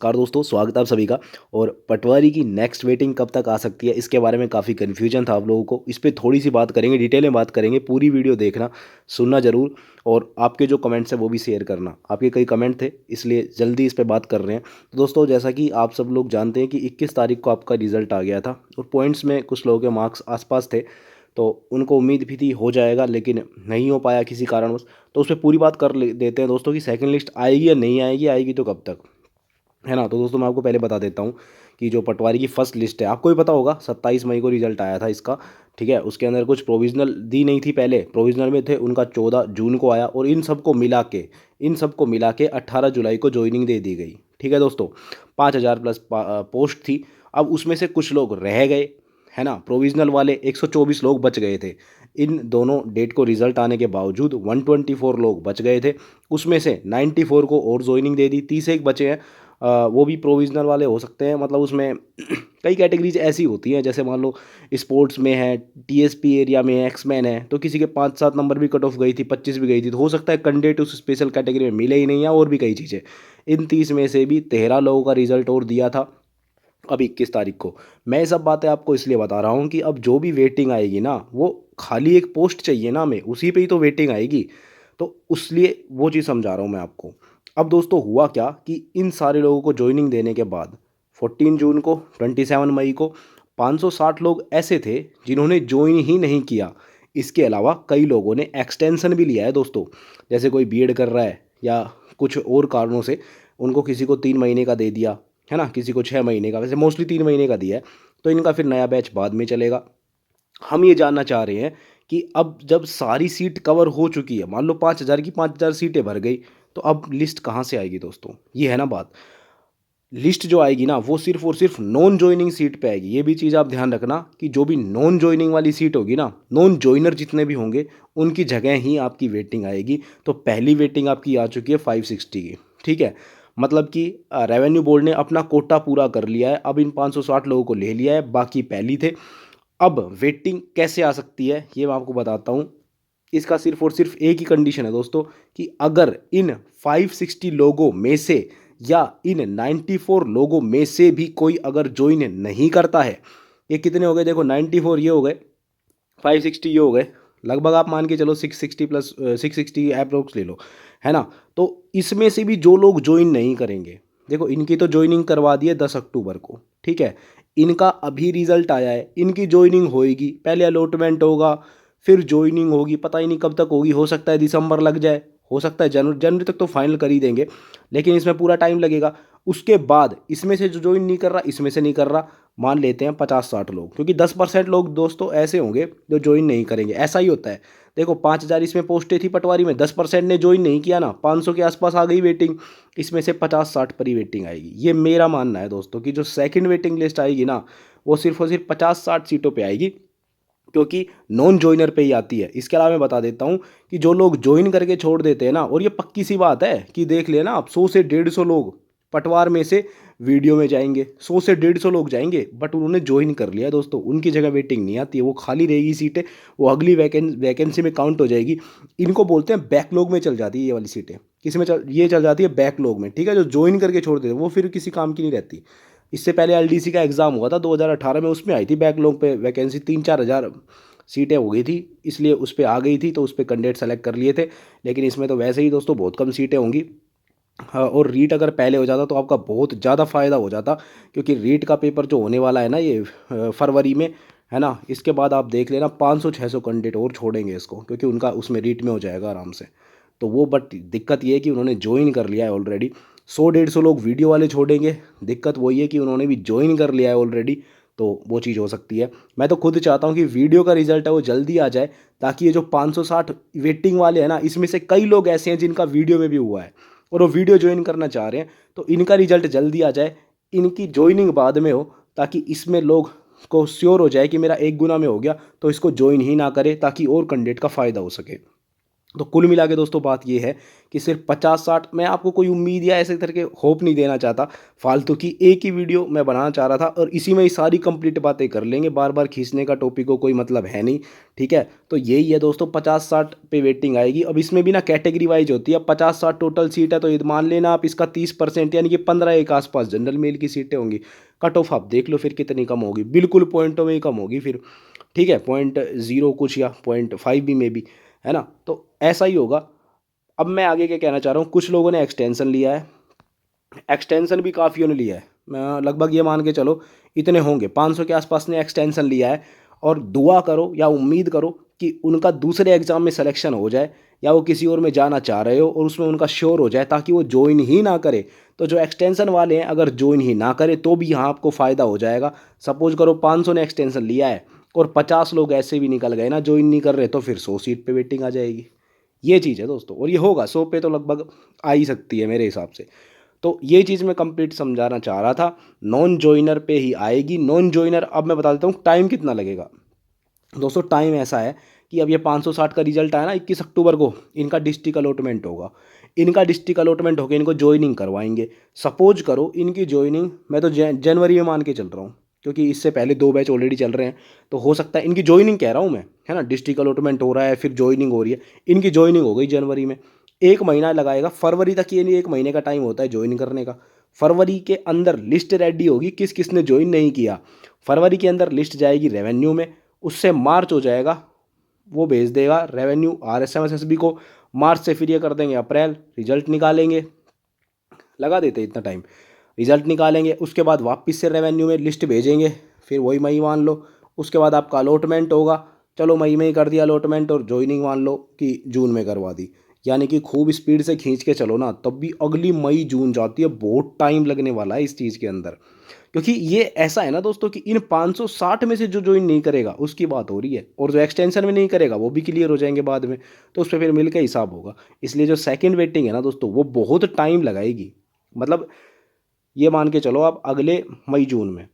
नमस्कार दोस्तों, स्वागत है आप सभी का। और पटवारी की नेक्स्ट वेटिंग कब तक आ सकती है, इसके बारे में काफ़ी कन्फ्यूजन था आप लोगों को। इस पे थोड़ी सी बात करेंगे, डिटेल में बात करेंगे। पूरी वीडियो देखना, सुनना ज़रूर। और आपके जो कमेंट्स हैं वो भी शेयर करना। आपके कई कमेंट थे, इसलिए जल्दी इस पे बात कर रहे हैं। तो दोस्तों, जैसा कि आप सब लोग जानते हैं कि 21 तारीख को आपका रिजल्ट आ गया था और पॉइंट्स में कुछ लोगों के मार्क्स आसपास थे, तो उनको उम्मीद भी थी हो जाएगा, लेकिन नहीं हो पाया किसी कारणवश। तो उस पर पूरी बात कर देते हैं दोस्तों कि सेकंड लिस्ट आएगी या नहीं आएगी, आएगी तो कब तक, है ना। तो दोस्तों, मैं आपको पहले बता देता हूँ कि जो पटवारी की फर्स्ट लिस्ट है, आपको भी पता होगा 27 मई को रिजल्ट आया था इसका। ठीक है, उसके अंदर कुछ प्रोविजनल दी नहीं थी, पहले प्रोविजनल में थे, उनका 14 जून को आया। और इन सबको मिला के 18 जुलाई को ज्वाइनिंग दे दी गई। ठीक है दोस्तों, 5,000 प्लस पोस्ट थी। अब उसमें से कुछ लोग रह गए, है ना। प्रोविजनल वाले 124 लोग बच गए थे। इन दोनों डेट को रिजल्ट आने के बावजूद 124 लोग बच गए थे। उसमें से 94 को और ज्वाइनिंग दे दी। 30 एक बचे हैं, वो भी प्रोविजनल वाले हो सकते हैं। मतलब उसमें कई कैटेगरीज ऐसी होती हैं, जैसे मान लो स्पोर्ट्स में है, टीएसपी एरिया में एक्समैन है, तो किसी के 5-7 नंबर भी कट ऑफ गई थी, 25 भी गई थी। तो हो सकता है कैंडिडेट उस स्पेशल कैटेगरी में मिले ही नहीं, या और भी कई चीज़ें। इन 30 में से भी 13 लोगों का रिजल्ट और दिया था अब 21 तारीख को। मैं ये सब बातें आपको इसलिए बता रहा हूँ कि अब जो भी वेटिंग आएगी ना, वो खाली एक पोस्ट चाहिए ना हमें, उसी पे ही तो वेटिंग आएगी। तो उसलिए वो चीज़ समझा रहा हूँ मैं आपको। अब दोस्तों, हुआ क्या कि इन सारे लोगों को ज्वाइनिंग देने के बाद 14 जून को, 27 मई को 560 लोग ऐसे थे जिन्होंने ज्वाइन ही नहीं किया। इसके अलावा कई लोगों ने एक्सटेंशन भी लिया है दोस्तों। जैसे कोई बीएड कर रहा है या कुछ और कारणों से उनको किसी को 3 महीने का दे दिया, है ना, किसी को 6 महीने का, वैसे मोस्टली 3 महीने का दिया है। तो इनका फिर नया बैच बाद में चलेगा। हम ये जानना चाह रहे हैं कि अब जब सारी सीट कवर हो चुकी है, मान लो 5,000 की 5,000 सीटें भर गई, तो अब लिस्ट कहाँ से आएगी दोस्तों, ये है ना बात। लिस्ट जो आएगी ना, वो सिर्फ और सिर्फ नॉन ज्वाइनिंग सीट पे आएगी। ये भी चीज़ आप ध्यान रखना कि जो भी नॉन ज्वाइनिंग वाली सीट होगी ना, नॉन ज्वाइनर जितने भी होंगे, उनकी जगह ही आपकी वेटिंग आएगी। तो पहली वेटिंग आपकी आ चुकी है 560 की। ठीक है, मतलब कि रेवेन्यू बोर्ड ने अपना कोटा पूरा कर लिया है। अब इन 560 लोगों को ले लिया है, बाकी पहली थे। अब वेटिंग कैसे आ सकती है, ये मैं आपको बताता हूँ। इसका सिर्फ और सिर्फ एक ही कंडीशन है दोस्तों, कि अगर इन 560 लोगों में से या इन 94 लोगों में से भी कोई अगर ज्वाइन नहीं करता है। ये कितने हो गए देखो, 94 ये हो गए, 560 ये हो गए, लगभग आप मान के चलो 660 प्लस 660 अप्रोक्स ले लो, है ना। तो इसमें से भी जो लोग ज्वाइन नहीं करेंगे, देखो इनकी तो ज्वाइनिंग करवा दी है 10 अक्टूबर को। ठीक है, इनका अभी रिजल्ट आया है, इनकी ज्वाइनिंग होएगी, पहले अलॉटमेंट होगा, फिर ज्वाइनिंग होगी। पता ही नहीं कब तक होगी, हो सकता है दिसंबर लग जाए, हो सकता है जनवरी जनवरी तक तो फाइनल कर ही देंगे, लेकिन इसमें पूरा टाइम लगेगा। उसके बाद इसमें से जो ज्वाइन नहीं कर रहा, इसमें से नहीं कर रहा, मान लेते हैं 50-60 लोग, क्योंकि 10% लोग दोस्तों ऐसे होंगे जो ज्वाइन नहीं करेंगे। ऐसा ही होता है। देखो 5,000 इसमें पोस्टें थी पटवारी में, 10% ने ज्वाइन नहीं किया ना, 500 के आसपास आ गई वेटिंग। इसमें से 50-60 पर ही वेटिंग आएगी। ये मेरा मानना है दोस्तों कि जो सेकंड वेटिंग लिस्ट आएगी ना, वो सिर्फ और सिर्फ 50-60 सीटों पे आएगी, क्योंकि नॉन ज्वाइनर पे ही आती है। इसके अलावा मैं बता देता हूँ कि जो लोग ज्वाइन करके छोड़ देते हैं ना, और ये पक्की सी बात है कि देख लेना आप, 100 से 150 लोग पटवार में से वीडियो में जाएंगे, 100 से 150 लोग जाएंगे, बट उन्होंने ज्वाइन कर लिया दोस्तों, उनकी जगह वेटिंग नहीं आती है, वो खाली रहेगी सीटें, वो अगली वैकेंसी में काउंट हो जाएगी। इनको बोलते हैं बैकलॉग में चल जाती है ये वाली सीटें। किस में ये चल जाती है, बैकलॉग में। ठीक है, जो ज्वाइन करके छोड़ देते हैं वो फिर किसी काम की नहीं रहती। इससे पहले एलडीसी का एग्ज़ाम हुआ था 2018 में, उसमें आई थी बैकलॉग पे वैकेंसी, 3-4 हज़ार सीटें हो गई थी, इसलिए उस पर आ गई थी, तो उस पर कैंडिडेट सेलेक्ट कर लिए थे। लेकिन इसमें तो वैसे ही दोस्तों बहुत कम सीटें होंगी। हाँ, और रीट अगर पहले हो जाता तो आपका बहुत ज़्यादा फ़ायदा हो जाता, क्योंकि रीट का पेपर जो होने वाला है ना, ये फरवरी में, है ना। इसके बाद आप देख लेना 500-600 कैंडिडेट और छोड़ेंगे इसको, क्योंकि उनका उसमें रीट में हो जाएगा आराम से। तो वो, बट दिक्कत ये है कि उन्होंने ज्वाइन कर लिया है ऑलरेडी। 100-150 लोग वीडियो वाले छोड़ेंगे, दिक्कत वही है कि उन्होंने भी ज्वाइन कर लिया है ऑलरेडी। तो वो चीज़ हो सकती है। मैं तो खुद चाहता हूँ कि वीडियो का रिजल्ट है वो जल्दी आ जाए, ताकि ये जो 560 वेटिंग वाले हैं ना, इसमें से कई लोग ऐसे हैं जिनका वीडियो में भी हुआ है और वो वीडियो ज्वाइन करना चाह रहे हैं, तो इनका रिजल्ट जल्दी आ जाए, इनकी ज्वाइनिंग बाद में हो, ताकि इसमें लोग को श्योर हो जाए कि मेरा एक गुना में हो गया, तो इसको ज्वाइन ही ना करे, ताकि और कैंडिडेट का फ़ायदा हो सके। तो कुल मिला के दोस्तों बात ये है कि सिर्फ 50-60, मैं आपको कोई उम्मीद या ऐसे तरह के होप नहीं देना चाहता, फालतू की एक ही वीडियो मैं बनाना चाह रहा था और इसी में ही सारी कंप्लीट बातें कर लेंगे, बार बार खींचने का टॉपिक को कोई मतलब है नहीं। ठीक है, तो यही है दोस्तों, 50-60 पे वेटिंग आएगी। अब इसमें भी ना कैटेगरी वाइज होती है। अब 50-60 टोटल सीट है, तो ये मान लेना आप इसका 30% यानी कि 15 के आसपास जनरल मेल की सीटें होंगी। कट ऑफ आप देख लो फिर कितनी कम होगी, बिल्कुल पॉइंटों में ही कम होगी फिर। ठीक है, 0.0 कुछ या 0.5 भी, में भी, है ना। तो ऐसा ही होगा। अब मैं आगे क्या कहना चाह रहा हूँ, कुछ लोगों ने एक्सटेंशन लिया है, एक्सटेंशन भी काफ़ियों ने लिया है। मैं लगभग ये मान के चलो इतने होंगे, 500 के आसपास ने एक्सटेंशन लिया है। और दुआ करो या उम्मीद करो कि उनका दूसरे एग्ज़ाम में सिलेक्शन हो जाए, या वो किसी और में जाना चाह रहे हो और उसमें उनका श्योर हो जाए, ताकि वो ज्वाइन ही ना करे। तो जो एक्सटेंशन वाले हैं, अगर ज्वाइन ही ना करे तो भी यहाँ आपको फ़ायदा हो जाएगा। सपोज करो 500 ने एक्सटेंशन लिया है और 50 लोग ऐसे भी निकल गए ना, ज्वाइन नहीं कर रहे, तो फिर 100 सीट पे वेटिंग आ जाएगी। ये चीज़ है दोस्तों, और ये होगा 100 पे तो लगभग आ ही सकती है मेरे हिसाब से। तो ये चीज़ मैं कंप्लीट समझाना चाह रहा था। नॉन जॉइनर पे ही आएगी। नॉन जॉइनर, अब मैं बता देता हूँ टाइम कितना लगेगा। दोस्तों टाइम ऐसा है कि अब ये 560 का रिजल्ट आया ना, 21 अक्टूबर को इनका डिस्ट्रिक्ट अलॉटमेंट होगा। इनका डिस्ट्रिक्ट अलॉटमेंट होकर इनको ज्वाइनिंग करवाएंगे। सपोज करो इनकी ज्वाइनिंग, मैं तो जनवरी में मान के चल रहा हूँ, क्योंकि इससे पहले 2 बैच ऑलरेडी चल रहे हैं। तो हो सकता है इनकी ज्वाइनिंग कह रहा हूँ मैं, है ना, डिस्ट्रिक्ट अलॉटमेंट हो रहा है फिर ज्वाइनिंग हो रही है। इनकी ज्वाइनिंग हो गई जनवरी में, 1 महीना लगाएगा, फरवरी तक ये नहीं, 1 महीने का टाइम होता है ज्वाइन करने का। फरवरी के अंदर लिस्ट रेडी होगी किस किस ने ज्वाइन नहीं किया। फरवरी के अंदर लिस्ट जाएगी रेवेन्यू में, उससे मार्च हो जाएगा, वो भेज देगा रेवेन्यू RSMSSB को। मार्च से फिर ये कर देंगे अप्रैल, रिजल्ट निकालेंगे, लगा देते इतना टाइम, रिजल्ट निकालेंगे। उसके बाद वापस से रेवेन्यू में लिस्ट भेजेंगे, फिर वही मई मान लो। उसके बाद आपका अलॉटमेंट होगा, चलो मई में ही कर दिया अलॉटमेंट, और ज्वाइनिंग मान लो कि जून में करवा दी। यानी कि खूब स्पीड से खींच के चलो ना, तब भी अगली मई जून जाती है। बहुत टाइम लगने वाला है इस चीज़ के अंदर, क्योंकि ये ऐसा है ना दोस्तों कि इन 560 में से जो ज्वाइन नहीं करेगा उसकी बात हो रही है, और जो एक्सटेंशन में नहीं करेगा वो भी क्लियर हो जाएंगे बाद में। तो उस पर फिर मिल के हिसाब होगा। इसलिए जो सेकंड वेटिंग है ना दोस्तों, वो बहुत टाइम लगाएगी। मतलब ये मान के चलो आप, अगले मई जून में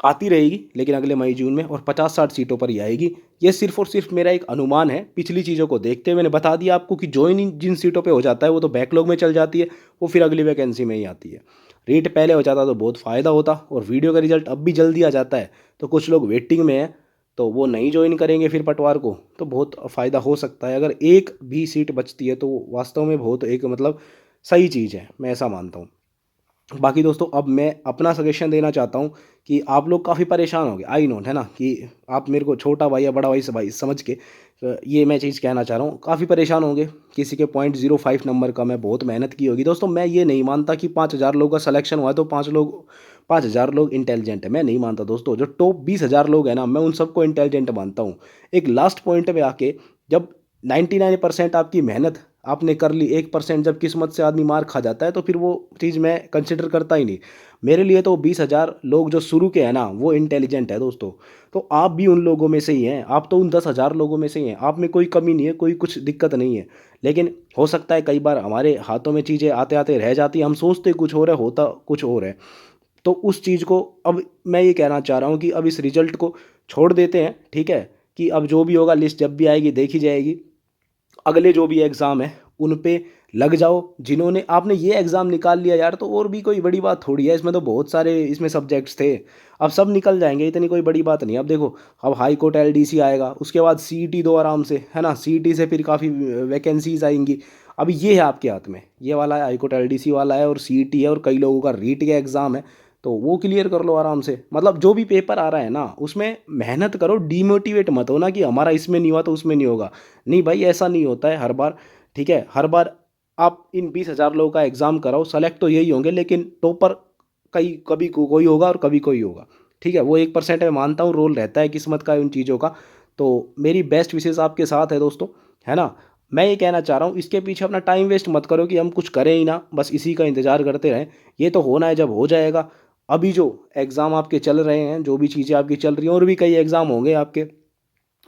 आती रहेगी, लेकिन अगले मई जून में, और 50-60 सीटों पर ही आएगी। ये सिर्फ और सिर्फ मेरा एक अनुमान है, पिछली चीज़ों को देखते हुए मैंने बता दिया आपको कि ज्वाइन जिन सीटों पे हो जाता है वो तो बैकलॉग में चल जाती है, वो फिर अगली वैकेंसी में ही आती है। रेट पहले हो जाता तो बहुत फ़ायदा होता, और वीडियो का रिजल्ट अब भी जल्दी आ जाता है, तो कुछ लोग वेटिंग में हैं, तो वो नहीं ज्वाइन करेंगे फिर पटवार को, तो बहुत फ़ायदा हो सकता है। अगर एक भी सीट बचती है तो वास्तव में बहुत एक मतलब सही चीज़ है, मैं ऐसा मानता हूँ। बाकी दोस्तों अब मैं अपना सजेशन देना चाहता हूँ कि आप लोग काफ़ी परेशान होंगे, आई नो, है ना, कि आप मेरे को छोटा भाई या बड़ा भाई से भाई समझ के ये मैं चीज़ कहना चाह रहा हूँ, काफ़ी परेशान होंगे। किसी के 0.05 नंबर का मैं बहुत मेहनत की होगी दोस्तों। मैं ये नहीं मानता कि 5,000 लोगों का सिलेक्शन हुआ तो 5,000 लोग इंटेलिजेंट है, मैं नहीं मानता दोस्तों। जो टॉप 20,000 लोग हैं ना, मैं उन सबको इंटेलिजेंट मानता हूँ। एक लास्ट पॉइंट पे आके, जब 99% आपकी मेहनत आपने कर ली, 1% जब किस्मत से आदमी मार खा जाता है, तो फिर वो चीज़ मैं कंसिडर करता ही नहीं। मेरे लिए तो 20,000 लोग जो शुरू के हैं ना, वो इंटेलिजेंट है दोस्तों। तो आप भी उन लोगों में से ही हैं, आप तो उन 10,000 लोगों में से ही हैं। आप में कोई कमी नहीं है, कोई कुछ दिक्कत नहीं है। लेकिन हो सकता है कई बार हमारे हाथों में चीज़ें आते आते रह जाती हैं, हम सोचते कुछ और है, होता कुछ और है। तो उस चीज़ को अब मैं ये कहना चाह रहा हूँ कि अब इस रिजल्ट को छोड़ देते हैं, ठीक है, कि अब जो भी होगा लिस्ट जब भी आएगी देखी जाएगी। अगले जो भी एग्ज़ाम है उन पे लग जाओ। जिन्होंने, आपने ये एग्ज़ाम निकाल लिया यार, तो और भी कोई बड़ी बात थोड़ी है, इसमें तो बहुत सारे इसमें सब्जेक्ट्स थे, अब सब निकल जाएंगे, इतनी कोई बड़ी बात नहीं। अब देखो, अब हाई कोर्ट LDC आएगा, उसके बाद CET दो आराम से, है ना, CET से फिर काफ़ी वैकेंसीज आएंगी। अब ये है आपके हाथ में, ये वाला है हाई कोर्ट LDC वाला है, और CET है, और कई लोगों का रीट का एग्ज़ाम है, तो वो क्लियर कर लो आराम से। मतलब जो भी पेपर आ रहा है ना, उसमें मेहनत करो, डीमोटिवेट मत हो ना कि हमारा इसमें नहीं हुआ तो उसमें नहीं होगा। नहीं भाई, ऐसा नहीं होता है हर बार। ठीक है, हर बार आप इन 20,000 लोगों का एग्ज़ाम कराओ, सेलेक्ट तो यही होंगे, लेकिन टॉपर कई कभी कोई होगा और कभी कोई होगा। ठीक है, वो 1% मैं मानता हूँ, रोल रहता है किस्मत का उन चीज़ों का। तो मेरी बेस्ट विशेष आपके साथ है दोस्तों, है ना। मैं ये कहना चाह रहा हूँ, इसके पीछे अपना टाइम वेस्ट मत करो कि हम कुछ करें ही ना, बस इसी का इंतज़ार करते रहें। ये तो होना है जब हो जाएगा। अभी जो एग्ज़ाम आपके चल रहे हैं, जो भी चीज़ें आपकी चल रही हैं, और भी कई एग्ज़ाम होंगे आपके,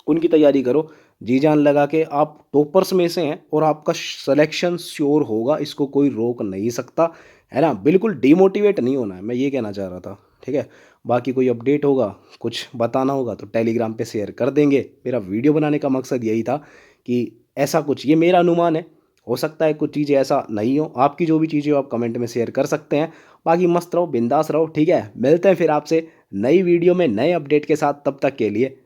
उनकी तैयारी करो जी जान लगा के। आप टॉपर्स में से हैं और आपका सिलेक्शन श्योर होगा, इसको कोई रोक नहीं सकता, है ना। बिल्कुल डिमोटिवेट नहीं होना है, मैं ये कहना चाह रहा था। ठीक है, बाकी कोई अपडेट होगा, कुछ बताना होगा तो टेलीग्राम पे शेयर कर देंगे। मेरा वीडियो बनाने का मकसद यही था कि ऐसा कुछ, ये मेरा अनुमान है। हो सकता है कुछ चीज़ें ऐसा नहीं हो। आपकी जो भी चीज़ें हो आप कमेंट में शेयर कर सकते हैं। बाकी मस्त रहो, बिंदास रहो, ठीक है। मिलते हैं फिर आपसे नई वीडियो में नए अपडेट के साथ, तब तक के लिए